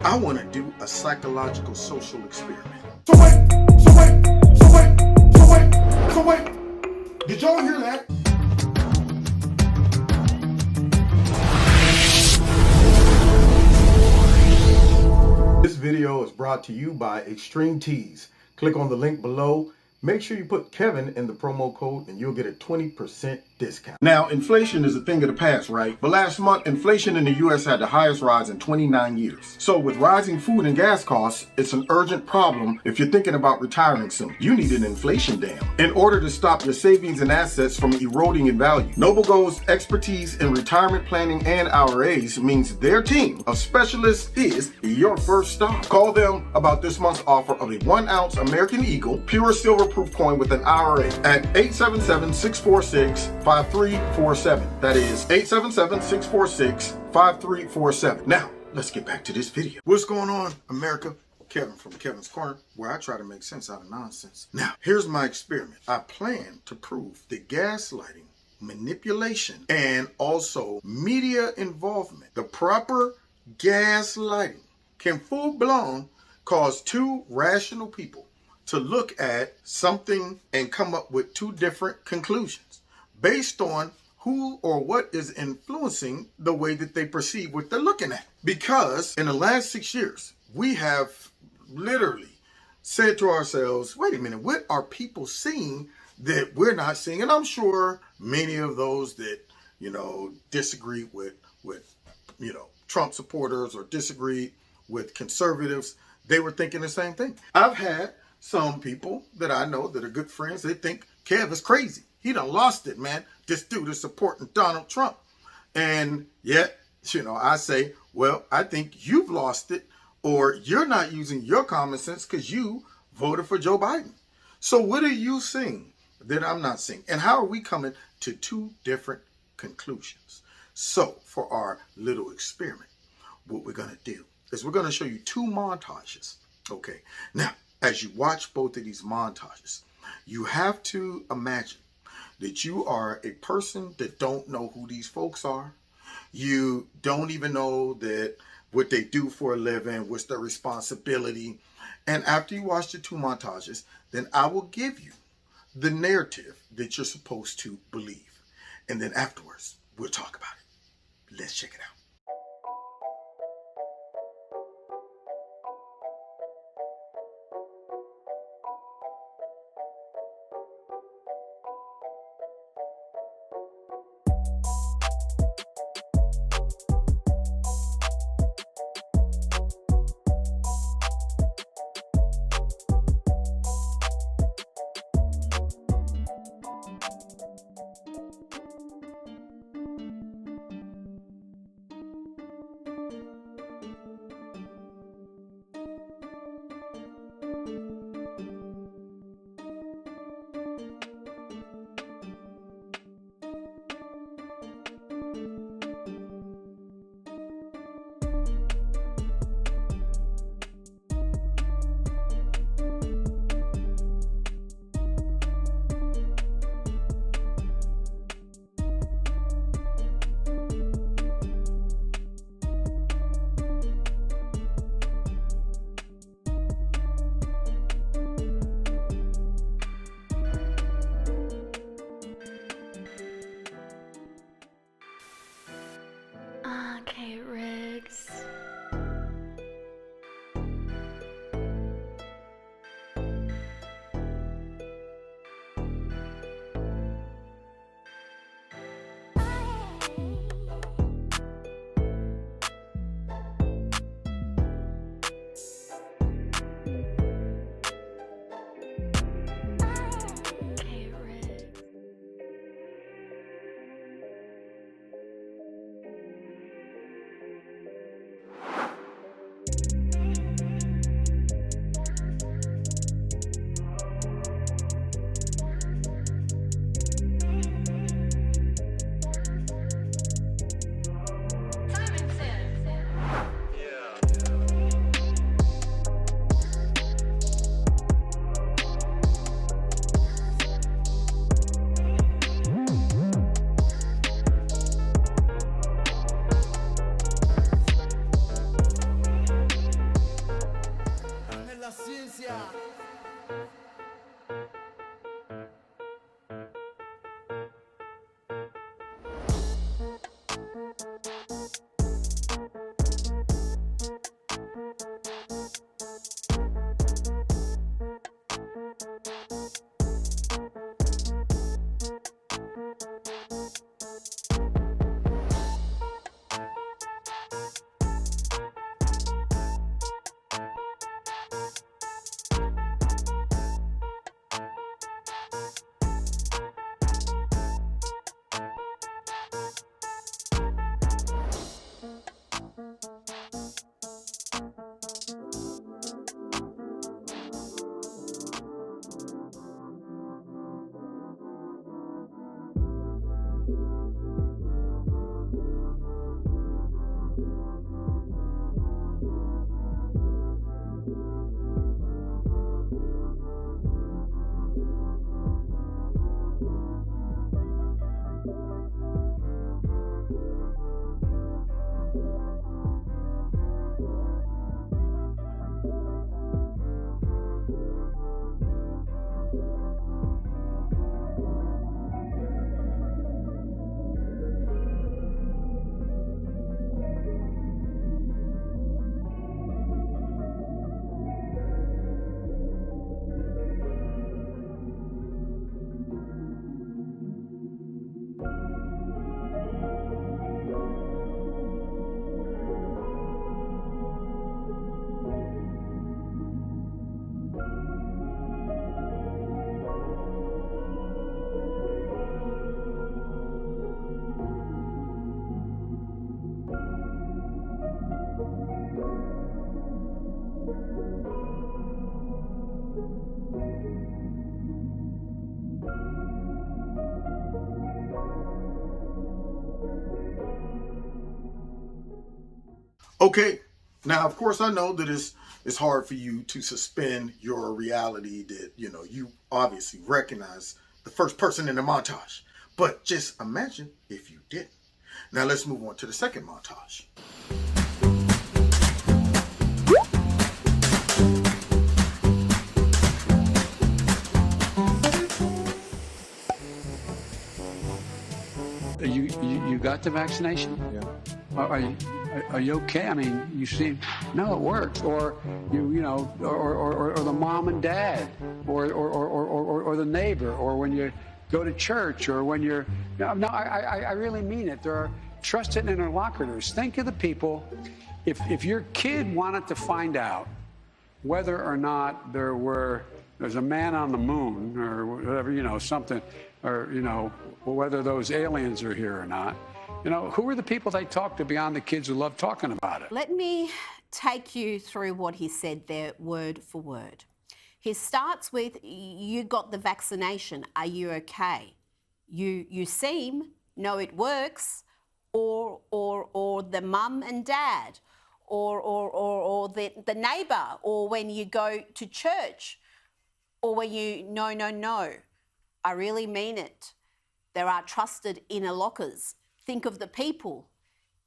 I want to do a psychological social experiment. So wait. Did y'all hear that? This video is brought to you by Extreme Tees. Click on the link below. Make sure you put Kevin in the promo code and you'll get a 20% discount. Now, inflation is a thing of the past, right? But last month, inflation in the US had the highest rise in 29 years. So with rising food and gas costs, it's an urgent problem if you're thinking about retiring soon. You need an inflation dam in order to stop your savings and assets from eroding in value. NobleGo's expertise in retirement planning and IRAs means their team of specialists is your first stop. Call them about this month's offer of a 1-ounce American Eagle pure silver proof coin with an IRA at 877-646-5347. That is 877-646-5347. Now, let's get back to this video. What's going on, America? Kevin from Kevin's Corner, where I try to make sense out of nonsense. Now, here's my experiment. I plan to prove that gaslighting, manipulation, and also media involvement, the proper gaslighting, can full-blown cause two rational people to look at something and come up with two different conclusions based on who or what is influencing the way that they perceive what they're looking at. Because in the last 6 years, we have literally said to ourselves, wait a minute, what are people seeing that we're not seeing? And I'm sure many of those that, disagree with Trump supporters or disagree with conservatives, they were thinking the same thing. I've had some people that I know that are good friends, they think Kev is crazy. He done lost it, man. This dude is supporting Donald Trump. And yet, I say, well, I think you've lost it, or you're not using your common sense because you voted for Joe Biden. So what are you seeing that I'm not seeing? And how are we coming to two different conclusions? So for our little experiment, what we're going to do is we're going to show you two montages. Okay. Now, as you watch both of these montages, you have to imagine that you are a person that don't know who these folks are. You don't even know that what they do for a living, what's their responsibility. And after you watch the two montages, then I will give you the narrative that you're supposed to believe. And then afterwards, we'll talk about it. Let's check it out. Okay, now of course I know that it's hard for you to suspend your reality that, you obviously recognize the first person in the montage. But just imagine if you didn't. Now let's move on to the second montage. You got the vaccination? Yeah. Are you okay? I mean, you seem, no, it works. Or or the mom and dad, or the neighbor, or when you go to church, or when you're, I really mean it. There are trusted interlocutors. Think of the people. If your kid wanted to find out whether or not there's a man on the moon, or whatever, something, or whether those aliens are here or not, who are the people they talk to beyond the kids who love talking about it? Let me take you through what he said there, word for word. He starts with, you got the vaccination, are you okay? You seem, no, it works, or the mum and dad, or the neighbour, or when you go to church, or when you, no, I really mean it. There are trusted interlocutors. Think of the people.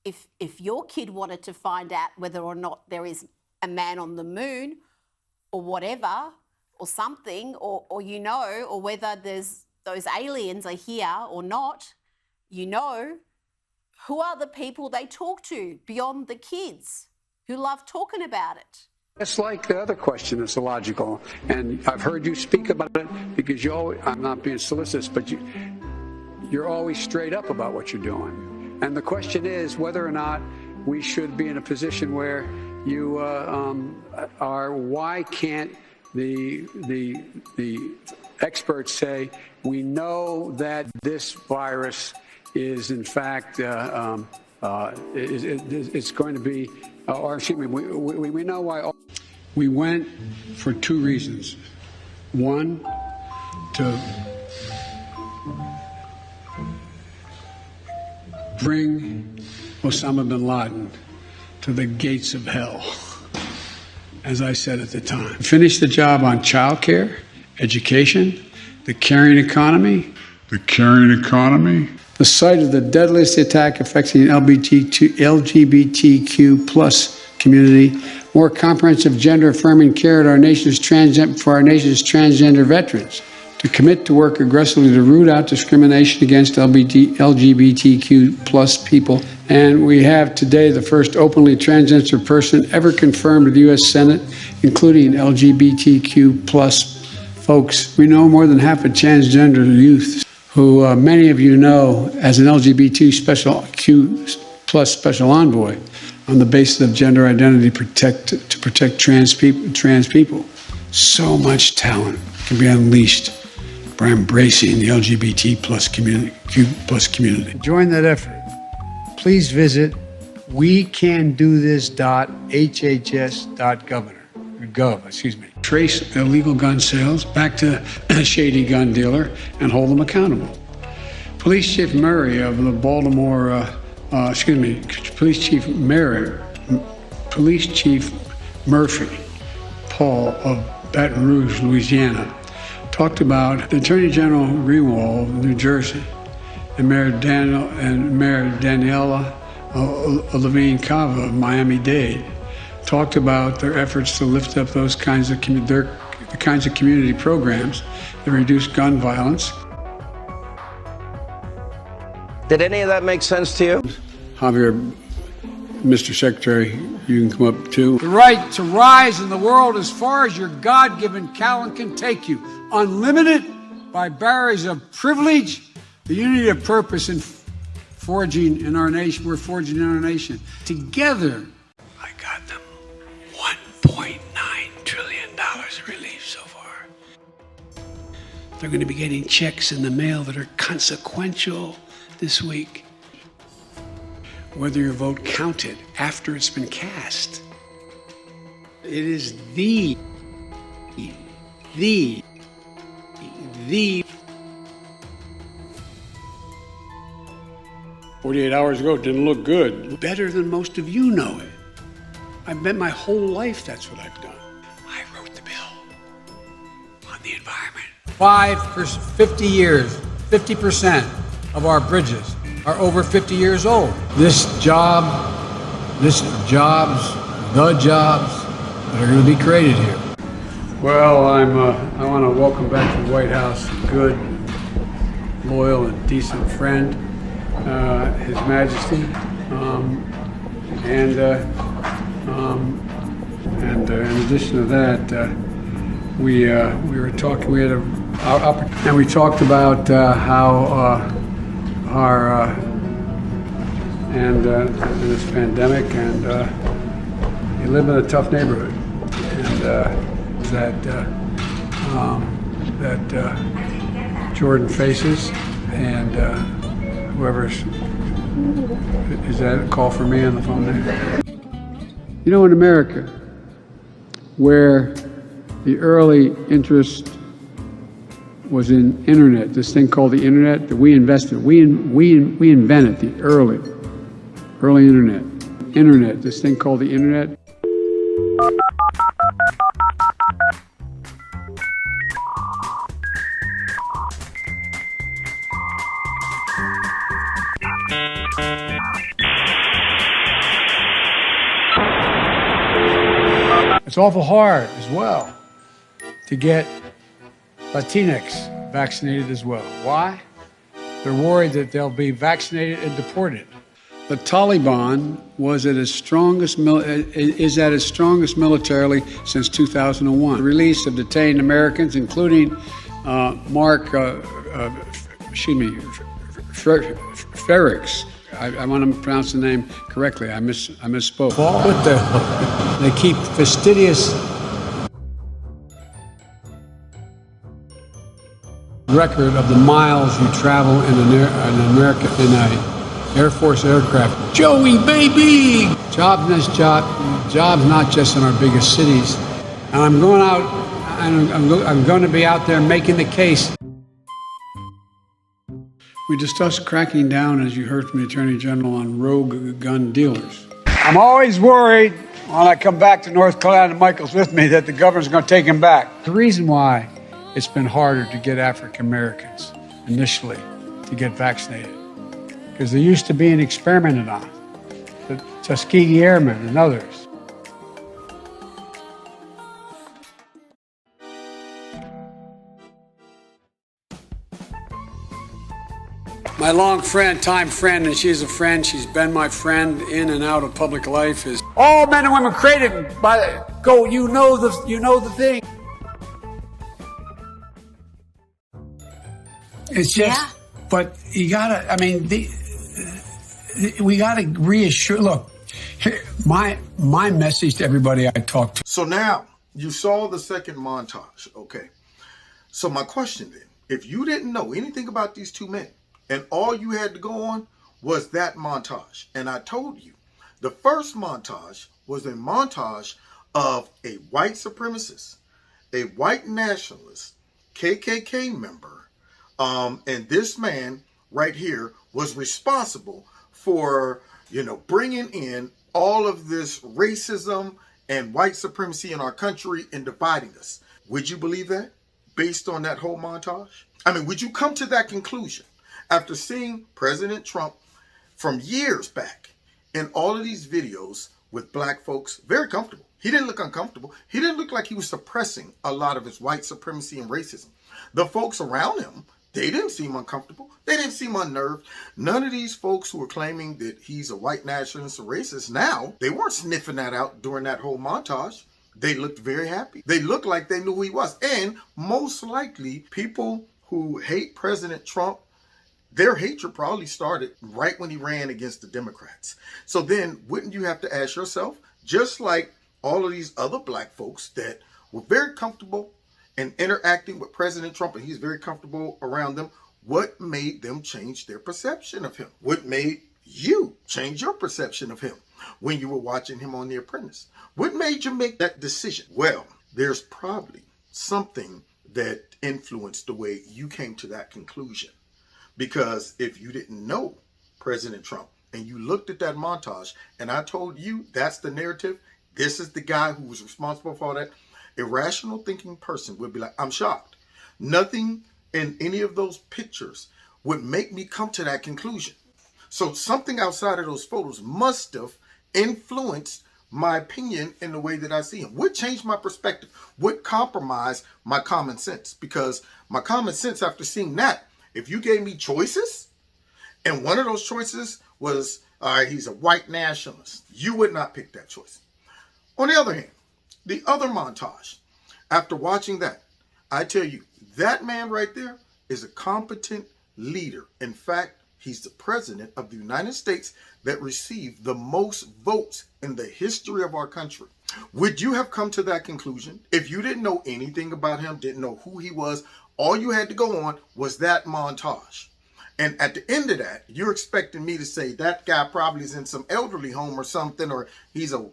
If your kid wanted to find out whether or not there is a man on the moon, or whatever, or something, or or whether those aliens are here or not, who are the people they talk to beyond the kids who love talking about it? It's like the other question that's illogical, and I've heard you speak about it because I'm not being solicitous, but you're always straight up about what you're doing. And the question is whether or not we should be in a position where you are, why can't the experts say, we know that this virus is in fact, it's going to be, or excuse me, we know why. We went for two reasons. One, to bring Osama bin Laden to the gates of hell, as I said at the time. Finish the job on childcare, education, the caring economy. The site of the deadliest attack affecting LGBTQ plus community, more comprehensive gender-affirming care for our nation's transgender veterans, to commit to work aggressively to root out discrimination against LGBTQ plus people. And we have today the first openly transgender person ever confirmed to the U.S. Senate, including LGBTQ plus folks. We know more than half of transgender youth, who many of you know as an LGBTQ plus special envoy on the basis of gender identity to protect trans people. So much talent can be unleashed by embracing the LGBT plus community. Join that effort. Please visit wecandothis.hhs.gov. Trace illegal gun sales back to a shady gun dealer and hold them accountable. Police Chief Murray of the Police Chief Murphy Paul of Baton Rouge, Louisiana, talked about the Attorney General Greenwald of New Jersey and Mayor Daniela Levine Cava of Miami-Dade talked about their efforts to lift up those kinds of community programs that reduce gun violence. Did any of that make sense to you? Javier, Mr. Secretary, you can come up too. The right to rise in the world as far as your God-given talent can take you, unlimited by barriers of privilege, the unity of purpose in forging in our nation. We're forging in our nation. Together, I got them $1.9 trillion of relief so far. They're going to be getting checks in the mail that are consequential this week. Whether your vote counted after it's been cast. It is the 48 hours ago, it didn't look good. Better than most of you know it. I've bet my whole life that's what I've done. I wrote the bill on the environment. 50 years, 50% of our bridges are over 50 years old. The jobs that are going to be created here. Well, I want to welcome back to the White House a good, loyal, and decent friend, His Majesty, and in addition to that, we were talking. We had and we talked about how our and this pandemic, and he lived in a tough neighborhood, and that Jordan faces, and whoever's is that a call for me on the phone there? You know, in America, where the early interest was in internet, this thing called the internet that we invested, we invented the early internet, this thing called the internet. It's awful hard as well to get Latinx vaccinated as well. Why? They're worried that they'll be vaccinated and deported. The Taliban is at its strongest militarily since 2001. The release of detained Americans, including Mark Ferrix. I want to pronounce the name correctly. I misspoke. They keep fastidious record of the miles you travel in an Air Force aircraft. Joey, baby! Jobs not just in our biggest cities. And I'm going out, and I'm going to be out there making the case. We discussed cracking down, as you heard from the Attorney General, on rogue gun dealers. I'm always worried when I come back to North Carolina and Michael's with me that the governor's going to take him back. The reason why it's been harder to get African Americans initially to get vaccinated, because they used to being experimented on, the Tuskegee Airmen and others. My long time friend, and she's a friend, she's been my friend in and out of public life, is all men and women created by you know the thing. It's just, but you gotta, we gotta reassure, look, here, my message to everybody I talk to. So now you saw the second montage, okay? So my question then, if you didn't know anything about these two men, and all you had to go on was that montage. And I told you, the first montage was a montage of a white supremacist, a white nationalist, KKK member, and this man right here was responsible for, bringing in all of this racism and white supremacy in our country and dividing us. Would you believe that based on that whole montage? Would you come to that conclusion? After seeing President Trump from years back in all of these videos with black folks, very comfortable. He didn't look uncomfortable. He didn't look like he was suppressing a lot of his white supremacy and racism. The folks around him, they didn't seem uncomfortable. They didn't seem unnerved. None of these folks who were claiming that he's a white nationalist or racist now, they weren't sniffing that out during that whole montage. They looked very happy. They looked like they knew who he was. And most likely, people who hate President Trump, their hatred probably started right when he ran against the Democrats. So then wouldn't you have to ask yourself, just like all of these other black folks that were very comfortable in interacting with President Trump and he's very comfortable around them, what made them change their perception of him? What made you change your perception of him when you were watching him on The Apprentice? What made you make that decision? Well, there's probably something that influenced the way you came to that conclusion. Because if you didn't know President Trump and you looked at that montage and I told you that's the narrative, this is the guy who was responsible for all that, irrational thinking person would be like, I'm shocked. Nothing in any of those pictures would make me come to that conclusion. So something outside of those photos must have influenced my opinion in the way that I see him. Would change my perspective, would compromise my common sense. Because my common sense after seeing that, if you gave me choices, and one of those choices was, all right, he's a white nationalist, you would not pick that choice. On the other hand, the other montage, after watching that, I tell you, that man right there is a competent leader. In fact, he's the president of the United States that received the most votes in the history of our country. Would you have come to that conclusion if you didn't know anything about him, didn't know who he was? All you had to go on was that montage. And at the end of that, you're expecting me to say that guy probably is in some elderly home or something, or he's a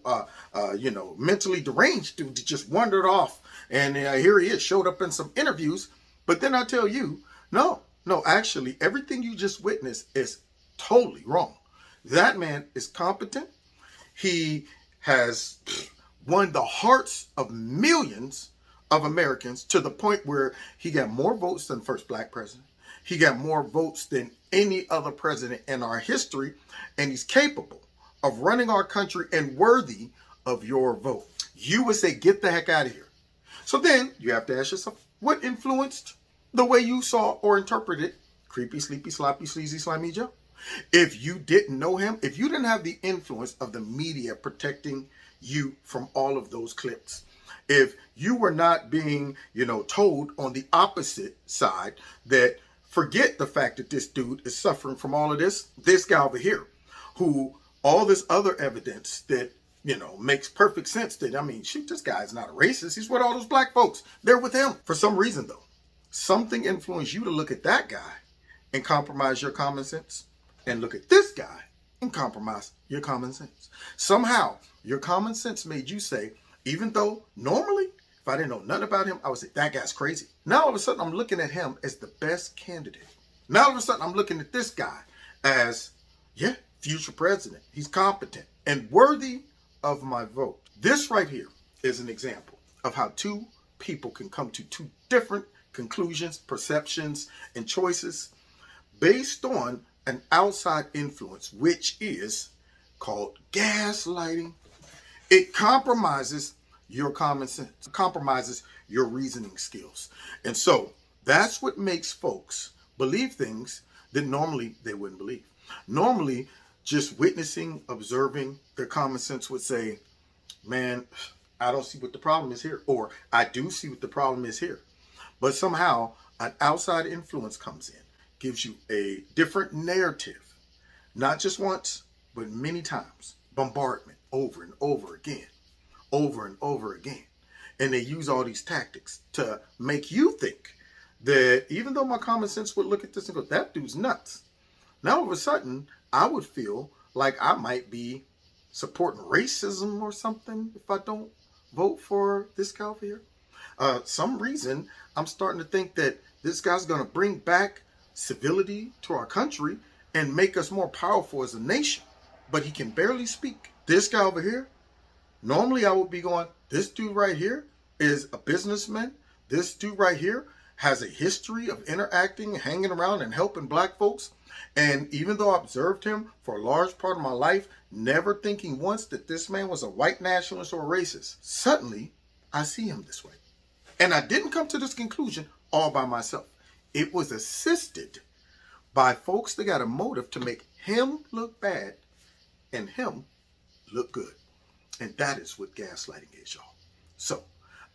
mentally deranged dude that just wandered off. And here he is, showed up in some interviews. But then I tell you, no, actually, everything you just witnessed is totally wrong. That man is competent. He has won the hearts of millions of Americans to the point where he got more votes than the first black president. He got more votes than any other president in our history, and he's capable of running our country and worthy of your vote. You would say, get the heck out of here. So then you have to ask yourself, what influenced the way you saw or interpreted creepy, sleepy, sloppy, sleazy, slimy Joe? If you didn't know him, if you didn't have the influence of the media protecting you from all of those clips, if you were not being, told on the opposite side that forget the fact that this dude is suffering from all of this guy over here, who all this other evidence that, makes perfect sense that, shoot, this guy's not a racist. He's with all those black folks. They're with him. For some reason, though, something influenced you to look at that guy and compromise your common sense, and look at this guy and compromise your common sense. Somehow, your common sense made you say, even though normally, if I didn't know nothing about him, I would say, that guy's crazy. Now, all of a sudden, I'm looking at him as the best candidate. Now, all of a sudden, I'm looking at this guy as, future president. He's competent and worthy of my vote. This right here is an example of how two people can come to two different conclusions, perceptions, and choices based on an outside influence, which is called gaslighting. It compromises your common sense, compromises your reasoning skills. And so that's what makes folks believe things that normally they wouldn't believe. Normally, just witnessing, observing, their common sense would say, man, I don't see what the problem is here. Or I do see what the problem is here. But somehow an outside influence comes in, gives you a different narrative, not just once, but many times. Bombardment over and over again, over and over again. And they use all these tactics to make you think that even though my common sense would look at this and go, that dude's nuts. Now, all of a sudden, I would feel like I might be supporting racism or something if I don't vote for this guy over here. Some reason, I'm starting to think that this guy's going to bring back civility to our country and make us more powerful as a nation. But he can barely speak. This guy over here, normally I would be going, this dude right here is a businessman. This dude right here has a history of interacting, hanging around, and helping black folks. And even though I observed him for a large part of my life, never thinking once that this man was a white nationalist or a racist, suddenly I see him this way. And I didn't come to this conclusion all by myself. It was assisted by folks that got a motive to make him look bad and him look good. And that is what gaslighting is, y'all. So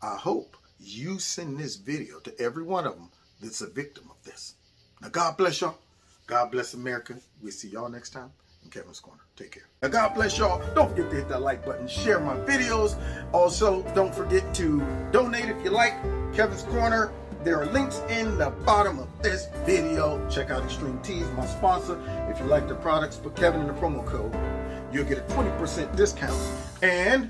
I hope you send this video to every one of them that's a victim of this. Now, God bless y'all. God bless America. We'll see y'all next time in Kevin's Corner. Take care. Now, God bless y'all. Don't forget to hit that like button, share my videos. Also, don't forget to donate if you like Kevin's Corner. There are links in the bottom of this video. Check out Extreme Tees, my sponsor. If you like their products, put Kevin in the promo code. You'll get a 20% discount. And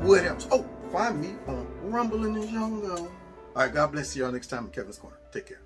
what else? Oh, find me on Rumble in the Jungle. All right, God bless y'all next time in Kevin's Corner. Take care.